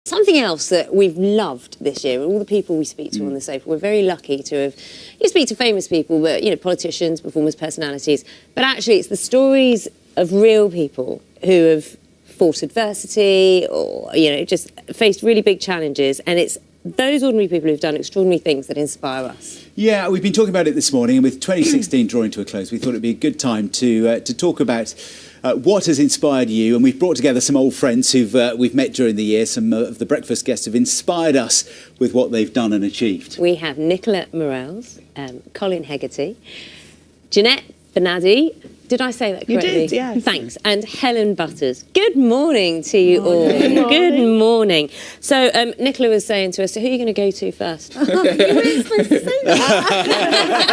Something else that we've loved this year, all the people we speak to on the sofa, we're very lucky to have, you speak to famous people, but, you know, politicians, performers, personalities, but actually it's the stories of real people who have fought adversity or, you know, just faced really big challenges, and it's those ordinary people who've done extraordinary things that inspire us. Yeah, we've been talking about it this morning, and with 2016 drawing to a close, we thought it'd be a good time to talk about what has inspired you. And we've brought together some old friends who've we've met during the year. Some of the breakfast guests have inspired us with what they've done and achieved. We have Nicola Murrells, Colin Hegarty, Jeanette Benadi. Did I say that correctly? You did, yes. Thanks. And Helen Butters. Good morning to you all. Good morning. Good morning. So Nicola was saying to us, so who are you going to go to first? You weren't supposed to say that.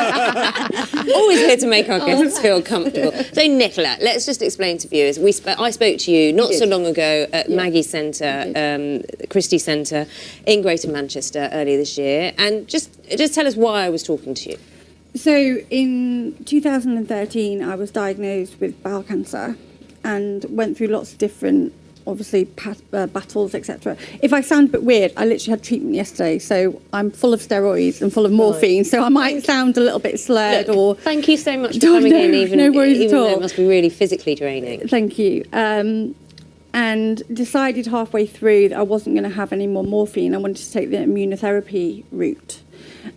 Always here to make our guests feel comfortable. So Nicola, let's just explain to viewers. I spoke to you not so long ago at Maggie's Centre, Christie Centre in Greater Manchester earlier this year. And just tell us why I was talking to you. So in 2013, I was diagnosed with bowel cancer and went through lots of different, obviously, battles, etc. If I sound a bit weird, I literally had treatment yesterday, so I'm full of steroids and full of morphine, so I might sound a little bit slurred. Look, thank you so much for coming in, even no worries at all. though it must be really physically draining. Thank you. And decided halfway through that I wasn't going to have any more morphine. I wanted to take the immunotherapy route.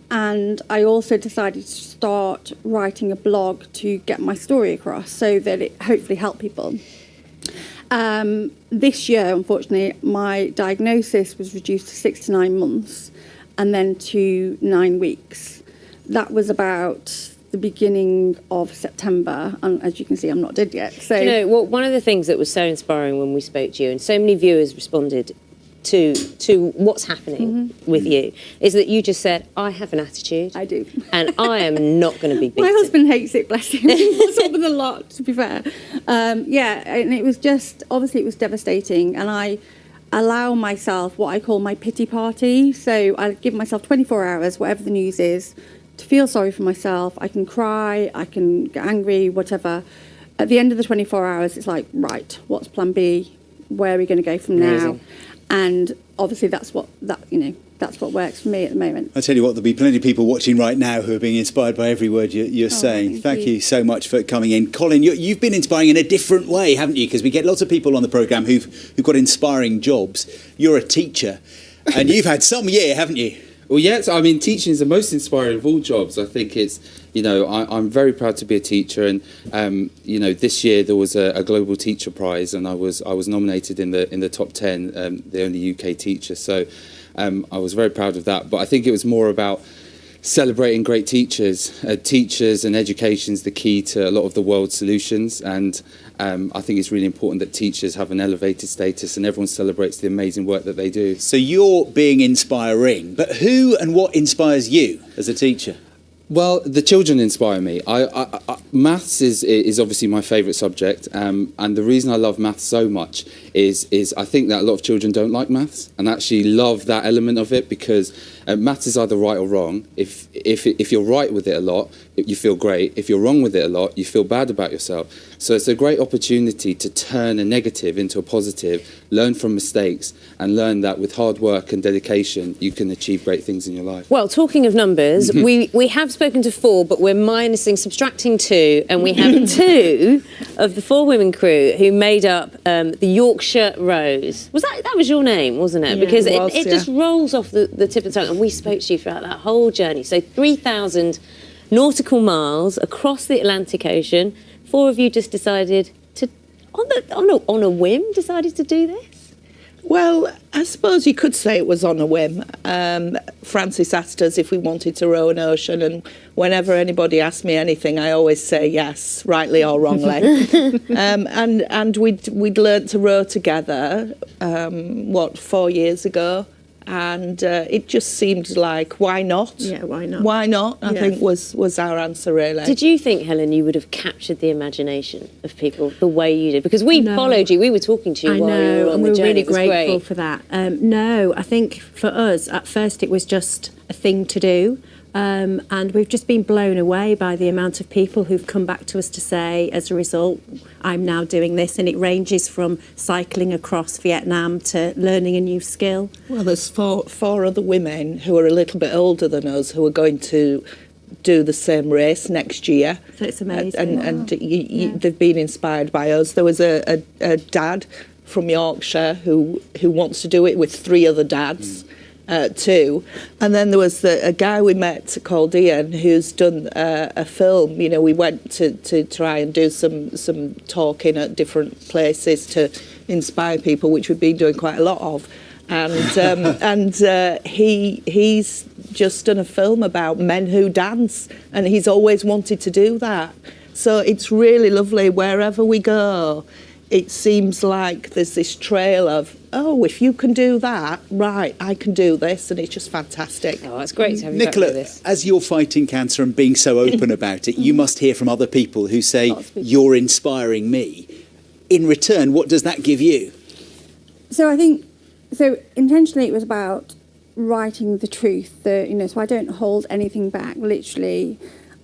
And I also decided to start writing a blog to get my story across so that it hopefully helped people. This year, unfortunately, my diagnosis was reduced to 6 to 9 months and then to 9 weeks. That was about the beginning of September, and as you can see, I'm not dead yet. So, you know, well, one of the things that was so inspiring when we spoke to you, and so many viewers responded to what's happening with you, is that you just said, I have an attitude. I do. And I am not going to be beaten. My husband hates it, bless him. He puts up with a lot, to be fair. Yeah, and it was just, obviously it was devastating, and I allow myself what I call my pity party. So I give myself 24 hours, whatever the news is, to feel sorry for myself. I can cry, I can get angry, whatever. At the end of the 24 hours, it's like, right, what's plan B? Where are we going to go from now? And obviously that's what works for me at the moment. I tell you what, there'll be plenty of people watching right now who are being inspired by every word you're saying. Thank you so much for coming in. Colin, you've been inspiring in a different way, haven't you? Because we get lots of people on the programme who've got inspiring jobs. You're a teacher, and you've had some year, haven't you? Well, yes, I mean, teaching is the most inspiring of all jobs. I think it's, you know, I'm very proud to be a teacher, and you know, this year there was a Global Teacher Prize, and I was nominated in the top 10, the only UK teacher. So I was very proud of that. But I think it was more about celebrating great teachers. Teachers and education is the key to a lot of the world's solutions, and I think it's really important that teachers have an elevated status and everyone celebrates the amazing work that they do. So you're being inspiring, but who and what inspires you as a teacher? Well, the children inspire me. Maths is obviously my favourite subject, and the reason I love maths so much is I think that a lot of children don't like maths and actually love that element of it, because maths is either right or wrong. If you're right with it a lot, you feel great. If you're wrong with it a lot, you feel bad about yourself. So it's a great opportunity to turn a negative into a positive, learn from mistakes, and learn that with hard work and dedication, you can achieve great things in your life. Well, talking of numbers, we have spoken to 4, but we're subtracting 2, and we have 2 of the 4 women crew who made up the Yorkshire Rose. That was your name, wasn't it? Yeah, because it just rolls off the tip of the tongue, and we spoke to you throughout that whole journey. So 3,000 nautical miles across the Atlantic Ocean. 4 of you just decided to, on a whim, decided to do this? Well, I suppose you could say it was on a whim. Francis asked us if we wanted to row an ocean, and whenever anybody asked me anything, I always say yes, rightly or wrongly. And we'd learnt to row together, 4 years ago, and it just seemed like, why not? Yeah, why not? Why not? I think was our answer, really. Did you think, Helen, you would have captured the imagination of people the way you did? Because we followed you, we were talking to you while you were on the journey. We're really it was grateful for that. No, I think for us, at first it was just a thing to do, And we've just been blown away by the amount of people who've come back to us to say, as a result, I'm now doing this. And it ranges from cycling across Vietnam to learning a new skill. Well, there's four other women who are a little bit older than us who are going to do the same race next year. So it's amazing. And they've been inspired by us. There was a dad from Yorkshire who wants to do it with 3 other dads. Too, and then there was a guy we met called Ian who's done a film. You know, we went to try and do some talking at different places to inspire people, which we've been doing quite a lot of. And he's just done a film about men who dance, and he's always wanted to do that. So it's really lovely. Wherever we go, it seems like there's this trail of, oh, if you can do that, right, I can do this, and it's just fantastic. Oh, it's great to have you Nicola, back with us. as you're fighting cancer and being so open about it, you must hear from other people who say, you're inspiring me. In return, what does that give you? So I think, intentionally it was about writing the truth, so I don't hold anything back, literally.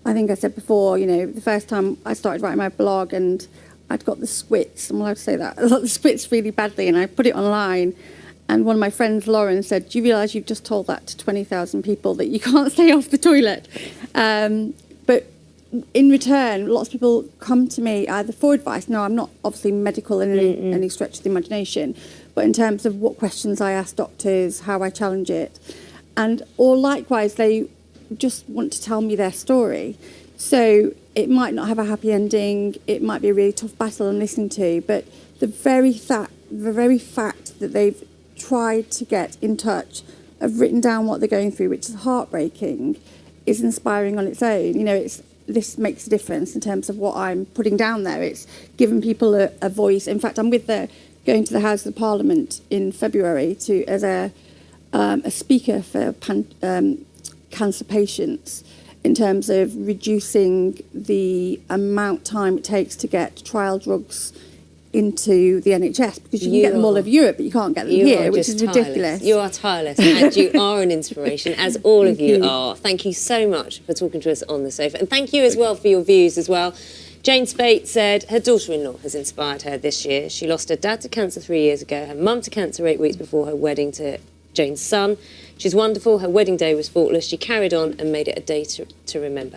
I think I said before, the first time I started writing my blog and I'd got the squits, I'm allowed to say that, I got the squits really badly, and I put it online, and one of my friends, Lauren, said, do you realise you've just told that to 20,000 people that you can't stay off the toilet? But in return, lots of people come to me either for advice. No, I'm not obviously medical in any stretch of the imagination, but in terms of what questions I ask doctors, how I challenge it, or likewise, they just want to tell me their story. So it might not have a happy ending, it might be a really tough battle I'm listening to, but the very fact that they've tried to get in touch, have written down what they're going through, which is heartbreaking, is inspiring on its own. This makes a difference in terms of what I'm putting down there. It's giving people a voice. In fact, I'm going to the House of Parliament in February as a speaker for cancer patients, in terms of reducing the amount of time it takes to get trial drugs into the NHS, because you can get them all over Europe, but you can't get them here, which is ridiculous. You are tireless, and you are an inspiration, as all of you are. Thank you so much for talking to us on the sofa, and thank you as well for your views as well. Jane Spate said her daughter-in-law has inspired her this year. She lost her dad to cancer 3 years ago, her mum to cancer 8 weeks before her wedding to Jane's son. She's wonderful. Her wedding day was faultless. She carried on and made it a day to remember.